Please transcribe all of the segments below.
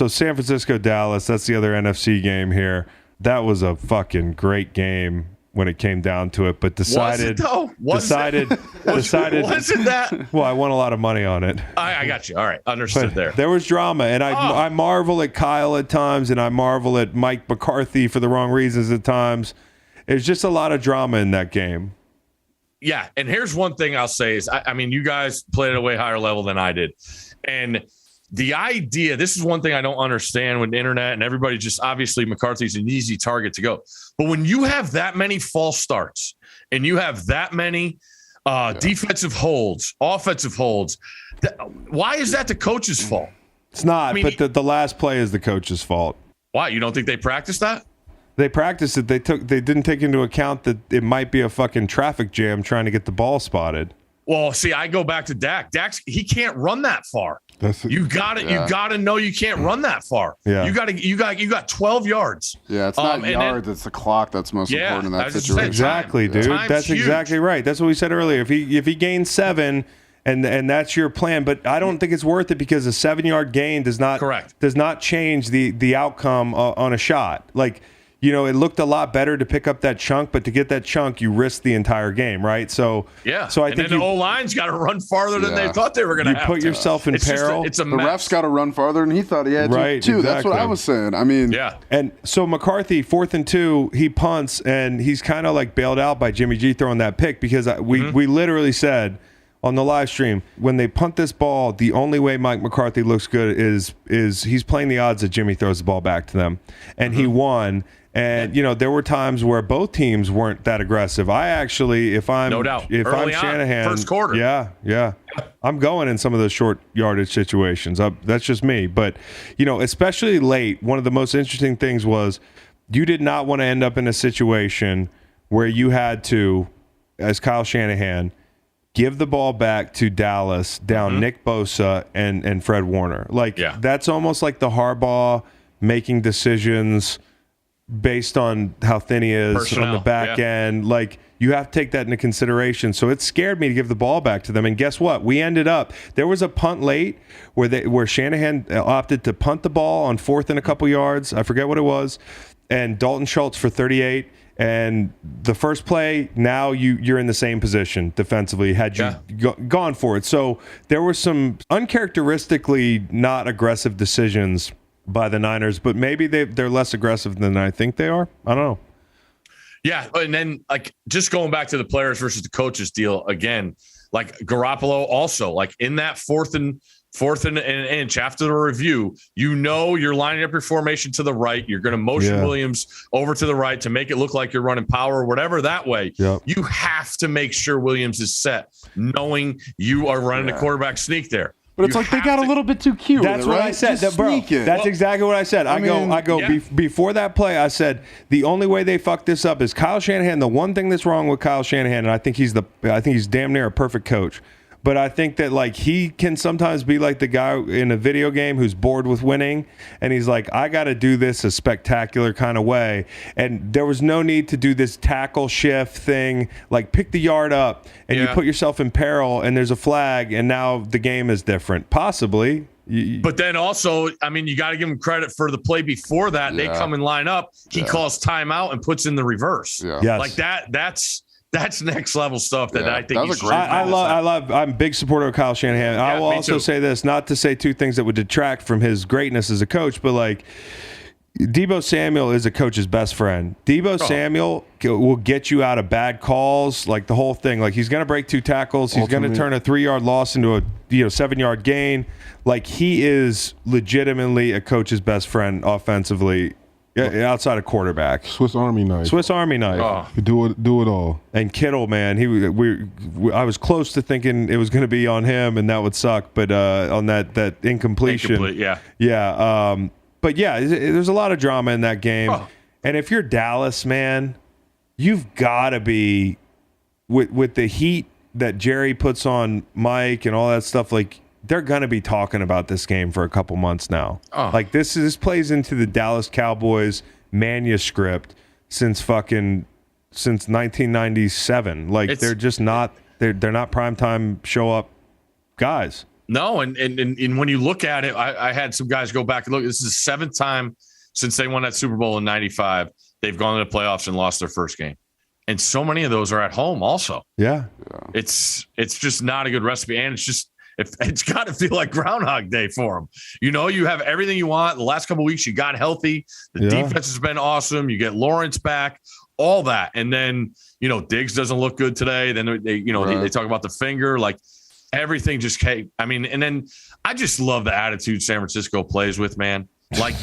So San Francisco, Dallas, that's the other NFC game here. That was a fucking great game when it came down to it, but decided. Was it that? Well, I won a lot of money on it. I got you. All right, understood but there. There was drama, and I marvel at Kyle at times, and I marvel at Mike McCarthy for the wrong reasons at times. There's just a lot of drama in that game. Yeah, and here's one thing I'll say is, I mean, you guys played at a way higher level than I did, and the idea, this is one thing I don't understand with the internet, and everybody just, obviously McCarthy's an easy target to go. But when you have that many false starts and you have that many defensive holds, offensive holds, why is that the coach's fault? It's not, but the last play is the coach's fault. Why? You don't think they practiced that? They practiced it. They didn't take into account that it might be a fucking traffic jam trying to get the ball spotted. Well, see, I go back to Dak. He can't run that far. You got to know you can't run that far. Yeah. You got 12 yards. Yeah, it's not yards, it's the clock that's most important in that situation. Exactly, dude. That's huge. Exactly right. That's what we said earlier. If he gains 7 and that's your plan, but I don't think it's worth it because a 7-yard gain does not change the outcome on a shot. Like, you know, it looked a lot better to pick up that chunk, but to get that chunk, you risk the entire game, right? So I think the O-line's got to run farther than they thought they were going to have. You put yourself in peril. The ref's got to run farther than he thought he had to, too. Exactly. That's what I was saying. I mean, And so McCarthy, 4th and 2, he punts, and he's kind of like bailed out by Jimmy G throwing that pick because we literally said on the live stream, when they punt this ball, the only way Mike McCarthy looks good is he's playing the odds that Jimmy throws the ball back to them, and he won. And you know, there were times where both teams weren't that aggressive. I actually, if I'm Shanahan, first quarter, I'm going in some of those short yardage situations. That's just me. But you know, especially late, one of the most interesting things was you did not want to end up in a situation where you had to, as Kyle Shanahan, give the ball back to Dallas down Nick Bosa and Fred Warner. That's almost like the Harbaugh making decisions based on how thin he is on the back end. Like, you have to take that into consideration. So it scared me to give the ball back to them. And guess what? We ended up, there was a punt late where Shanahan opted to punt the ball on 4th and a couple yards. I forget what it was. And Dalton Schultz for 38. And the first play, now you're in the same position defensively had you gone for it. So there were some uncharacteristically not aggressive decisions by the Niners, but maybe they're less aggressive than I think they are. I don't know. Yeah, and then like just going back to the players versus the coaches deal again, like Garoppolo also, like in that fourth and inch after the review, you know you're lining up your formation to the right. You're going to motion Williams over to the right to make it look like you're running power or whatever that way. Yep. You have to make sure Williams is set, knowing you are running a quarterback sneak there. But it's like they got a little bit too cute. That's what I said, bro. That's exactly what I said. I go. Before that play, I said the only way they fuck this up is Kyle Shanahan. The one thing that's wrong with Kyle Shanahan, and I think he's damn near a perfect coach. But I think that like he can sometimes be like the guy in a video game who's bored with winning, and he's like, I got to do this a spectacular kind of way. And there was no need to do this tackle shift thing, like pick the yard up, and you put yourself in peril, and there's a flag, and now the game is different, possibly. But then also, I mean, you got to give him credit for the play before that. They come and line up. He calls timeout and puts in the reverse. Yeah. Yes. Like that's next level stuff that I think he's I'm a big supporter of Kyle Shanahan. I will also say this, not to say two things that would detract from his greatness as a coach, but like Deebo Samuel is a coach's best friend. Samuel will get you out of bad calls, like the whole thing. Like he's going to break 2 tackles. He's going to turn a 3-yard loss into a 7-yard gain. Like he is legitimately a coach's best friend offensively. Outside of quarterback, Swiss Army knife. Oh. Do it all. And Kittle, man, I was close to thinking it was going to be on him, and that would suck. But on that incompletion, but there's a lot of drama in that game. Oh. And if you're Dallas, man, you've got to be with the heat that Jerry puts on Mike and all that stuff. Like, they're going to be talking about this game for a couple months now. Oh. Like this plays into the Dallas Cowboys manuscript since 1997. Like they're just not they're not primetime show up guys. No, and when you look at it, I had some guys go back and look. This is the 7th time since they won that Super Bowl in '95. They've gone to the playoffs and lost their first game. And so many of those are at home also. Yeah. It's just not a good recipe. And it's got to feel like Groundhog Day for them. You know, you have everything you want. The last couple of weeks, you got healthy. The defense has been awesome. You get Lawrence back, all that. And then, you know, Diggs doesn't look good today. Then they talk about the finger, like everything just came. I mean, and then I just love the attitude San Francisco plays with, man. Like,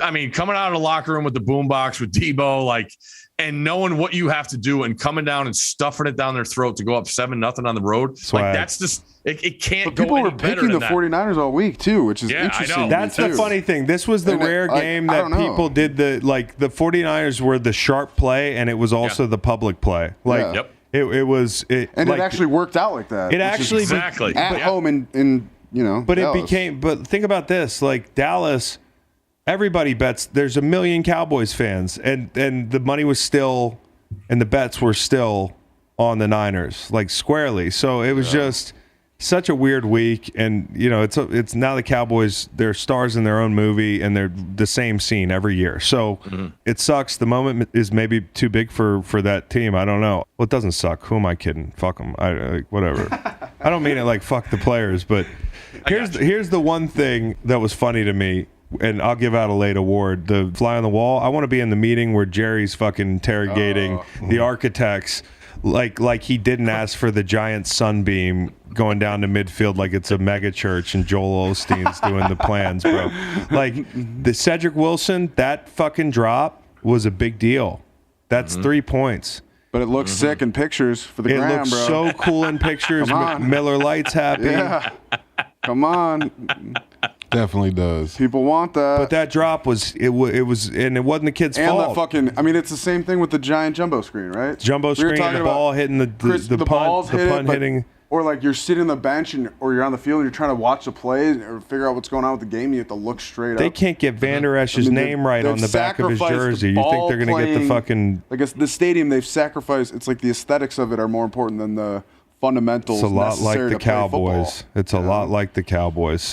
I mean, coming out of the locker room with the boombox with Debo, like, and knowing what you have to do and coming down and stuffing it down their throat to go up 7-0 on the road. Like, that's just it can't but go any better. People were picking the 49ers all week too, which is interesting. I know. That's the funny thing. This was the rare game that people did the 49ers were the sharp play and it was also the public play. Like it was it actually worked out like that. It actually exactly at home in But Dallas. it became but think about this, like Dallas, everybody bets. There's a million Cowboys fans, and the money was still, and the bets were still on the Niners, like squarely. So it was just such a weird week, and you know, it's now the Cowboys. They're stars in their own movie, and they're the same scene every year. So it sucks. The moment is maybe too big for that team. I don't know. Well, it doesn't suck. Who am I kidding? Fuck them. Whatever. I don't mean it like fuck the players, but here's the one thing that was funny to me. And I'll give out a late award. The fly on the wall. I want to be in the meeting where Jerry's fucking interrogating the architects like he didn't ask for the giant sunbeam going down to midfield like it's a mega church and Joel Osteen's doing the plans, bro. Like the Cedric Wilson, that fucking drop was a big deal. That's 3 points. But it looks sick in pictures for the gram, bro. It looks so cool in pictures. Miller Lite's happy. Yeah. Come on. Definitely does. People want that. But that drop was and it wasn't the kid's fault. And it's the same thing with the giant jumbo screen, right? Jumbo screen, the ball hitting the punt hitting. Or like you're sitting on the bench or you're on the field and you're trying to watch the play or figure out what's going on with the game. You have to look straight up. They can't get Van Der Esch's name right on the back of his jersey. You think they're going to get the fucking... I guess the stadium they've sacrificed, it's like the aesthetics of it are more important than the fundamentals. It's a lot like the Cowboys. It's a lot like the Cowboys. So